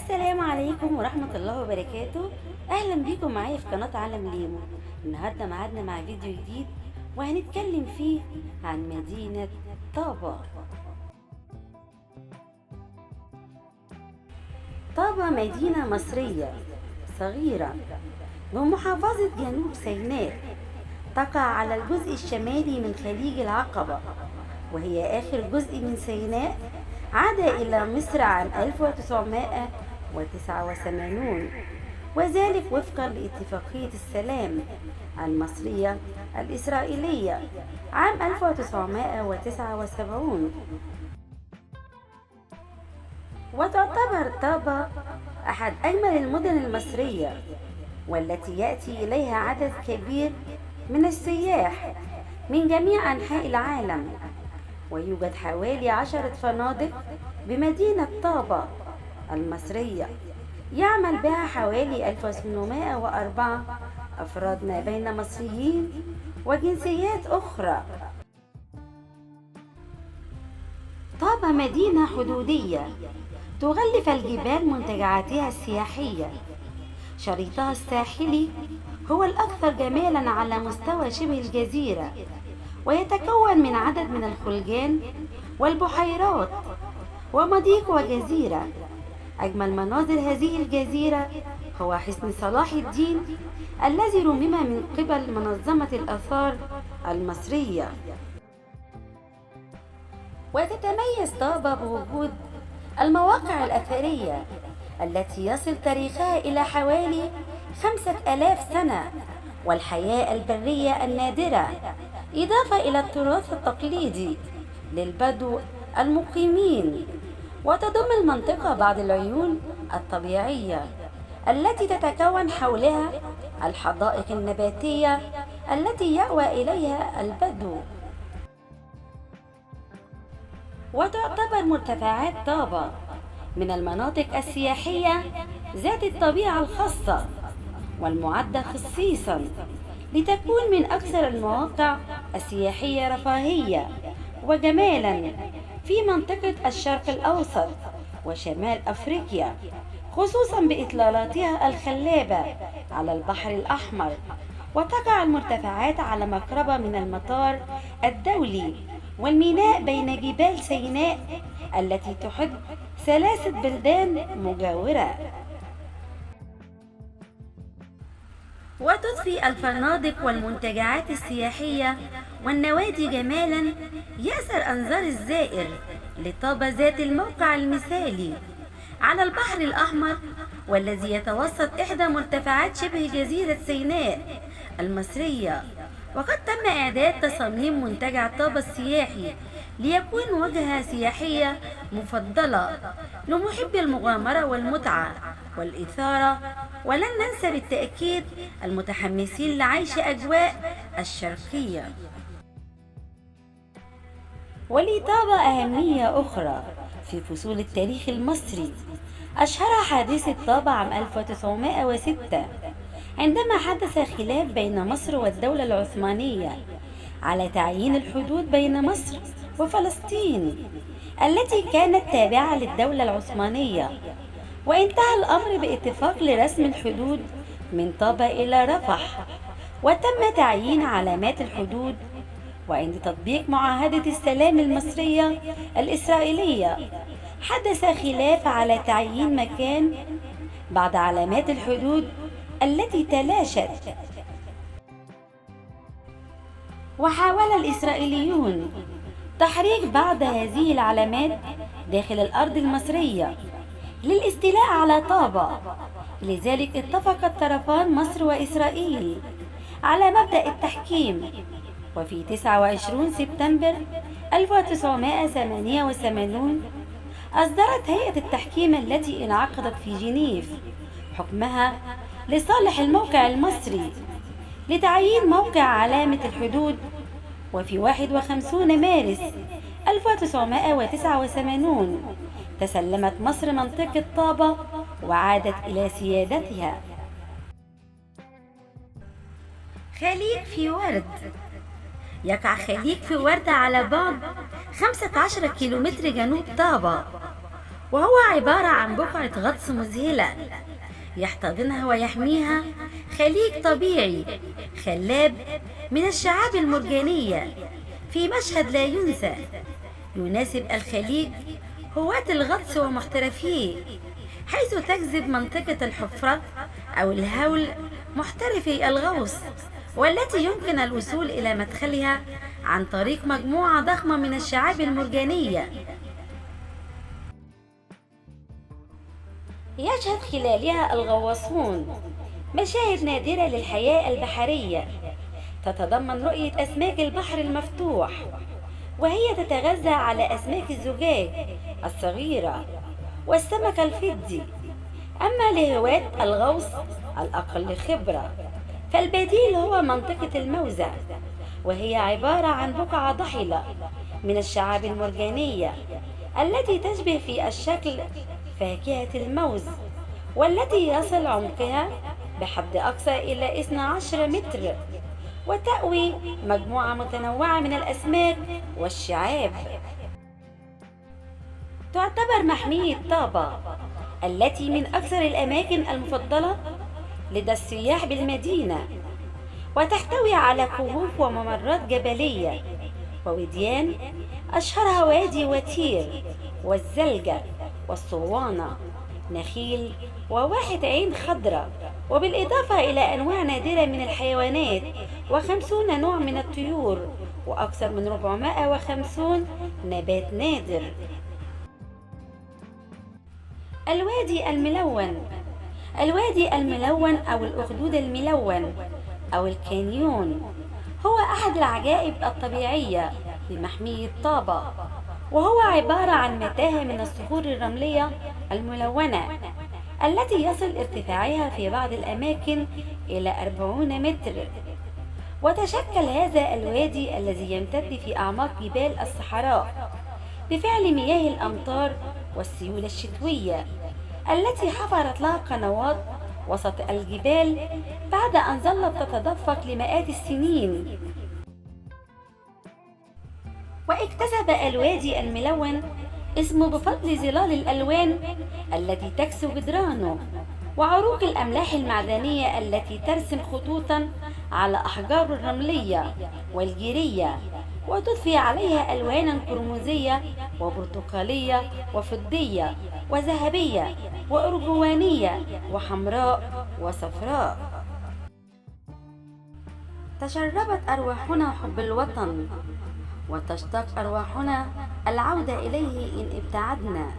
السلام عليكم ورحمة الله وبركاته. أهلا بيكم معايا في قناة عالم ليمو. النهاردة معادنا مع فيديو جديد وهنتكلم فيه عن مدينة طابة. طابة مدينة مصرية صغيرة بمحافظة جنوب سيناء، تقع على الجزء الشمالي من خليج العقبة، وهي آخر جزء من سيناء عاد إلى مصر عام 1989، وذلك وفقا لاتفاقية السلام المصرية الإسرائيلية عام 1979. وتعتبر طابة أحد أجمل المدن المصرية، والتي يأتي إليها عدد كبير من السياح من جميع أنحاء العالم. ويوجد حوالي 10 فنادق بمدينة طابة المصرية، يعمل بها حوالي 1804 أفراد ما بين مصريين وجنسيات أخرى. طابة مدينة حدودية تغلف الجبال منتجعاتها السياحية. شريطها الساحلي هو الأكثر جمالا على مستوى شبه الجزيرة، ويتكون من عدد من الخلجان والبحيرات ومضيق وجزيرة. أجمل مناظر هذه الجزيرة هو حصن صلاح الدين الذي رُمم من قبل منظمة الآثار المصرية. وتتميز طابة بوجود المواقع الأثرية التي يصل تاريخها إلى حوالي 5000 سنة، والحياة البرية النادرة، إضافة إلى التراث التقليدي للبدو المقيمين. وتضم المنطقة بعض العيون الطبيعية التي تتكون حولها الحدائق النباتية التي يأوى إليها البدو. وتعتبر مرتفعات طابة من المناطق السياحية ذات الطبيعة الخاصة، والمعدة خصيصا لتكون من أكثر المواقع السياحية رفاهية وجمالا في منطقة الشرق الأوسط وشمال أفريقيا، خصوصا بإطلالاتها الخلابة على البحر الأحمر. وتقع المرتفعات على مقربة من المطار الدولي والميناء بين جبال سيناء التي تحد 3 بلدان مجاورة. وتضفي الفنادق والمنتجعات السياحية والنوادي جمالا يأسر أنظار الزائر لطابة ذات الموقع المثالي على البحر الأحمر، والذي يتوسط إحدى مرتفعات شبه جزيرة سيناء المصرية. وقد تم إعداد تصاميم منتجع طابة السياحي ليكون وجهة سياحية مفضلة لمحبي المغامرة والمتعة والإثارة، ولن ننسى بالتأكيد المتحمسين لعيش أجواء الشرقية. ولطابة أهمية أخرى في فصول التاريخ المصري، أشهرها حادثة طابة عام 1906، عندما حدث خلاف بين مصر والدولة العثمانية على تعيين الحدود بين مصر وفلسطين التي كانت تابعة للدولة العثمانية. وانتهى الأمر باتفاق لرسم الحدود من طابة إلى رفح، وتم تعيين علامات الحدود. وعند تطبيق معاهدة السلام المصرية الإسرائيلية حدث خلاف على تعيين مكان بعد علامات الحدود التي تلاشت. وحاول الإسرائيليون تحريك بعض هذه العلامات داخل الأرض المصرية للاستيلاء على طابة. لذلك اتفق الطرفان مصر وإسرائيل على مبدأ التحكيم. وفي 29 سبتمبر 1988 أصدرت هيئة التحكيم التي انعقدت في جنيف حكمها لصالح الموقع المصري لتعيين موقع علامة الحدود. وفي 51 مارس 1989 تسلمت مصر منطقة طابة وعادت إلى سيادتها. خليج في ورد. يقع خليج في ورد على بعد 15 كيلومتر جنوب طابة، وهو عبارة عن بقعة غطس مذهلة يحتضنها ويحميها خليج طبيعي خلاب من الشعاب المرجانية في مشهد لا ينسى يناسب الخليج هواة الغطس ومحترفيه، حيث تجذب منطقة الحفرة أو الهول محترفي الغوص، والتي يمكن الوصول إلى مدخلها عن طريق مجموعة ضخمة من الشعاب المرجانية يشهد خلالها الغواصون مشاهد نادرة للحياة البحرية تتضمن رؤية أسماك البحر المفتوح، وهي تتغذى على أسماك الزجاج الصغيرة والسمك الفضي. أما لهواة الغوص الأقل خبرة فالبديل هو منطقة الموزة، وهي عبارة عن بقعة ضحلة من الشعاب المرجانية التي تشبه في الشكل فاكهة الموز، والتي يصل عمقها بحد أقصى إلى 12 متر، وتأوي مجموعة متنوعة من الأسماك والشعاب. تعتبر محمية طابة التي من أكثر الأماكن المفضلة لدى السياح بالمدينة، وتحتوي على كهوف وممرات جبلية ووديان أشهرها وادي وتير والزلجة والصوانة نخيل وواحد عين خضراء، وبالإضافة إلى أنواع نادرة من الحيوانات و50 نوع من الطيور وأكثر من 450 نبات نادر. الوادي الملون. الوادي الملون أو الأخدود الملون أو الكانيون هو أحد العجائب الطبيعية بمحمية طابة، وهو عبارة عن متاهة من الصخور الرملية الملونة التي يصل ارتفاعها في بعض الأماكن إلى 40 متر. وتشكل هذا الوادي الذي يمتد في أعماق جبال الصحراء بفعل مياه الأمطار والسيول الشتوية التي حفرت لها قنوات وسط الجبال بعد أن ظلت تتدفق لمئات السنين. واكتسب الوادي الملون اسمه بفضل ظلال الألوان التي تكسو جدرانه وعروق الأملاح المعدنية التي ترسم خطوطا على أحجار الرملية والجيرية وتضفي عليها ألوانا قرمزية وبرتقالية وفضية وذهبية وأرجوانية وحمراء وصفراء. تشربت أرواحنا حب الوطن، وتشتاق أرواحنا العودة إليه إن ابتعدنا.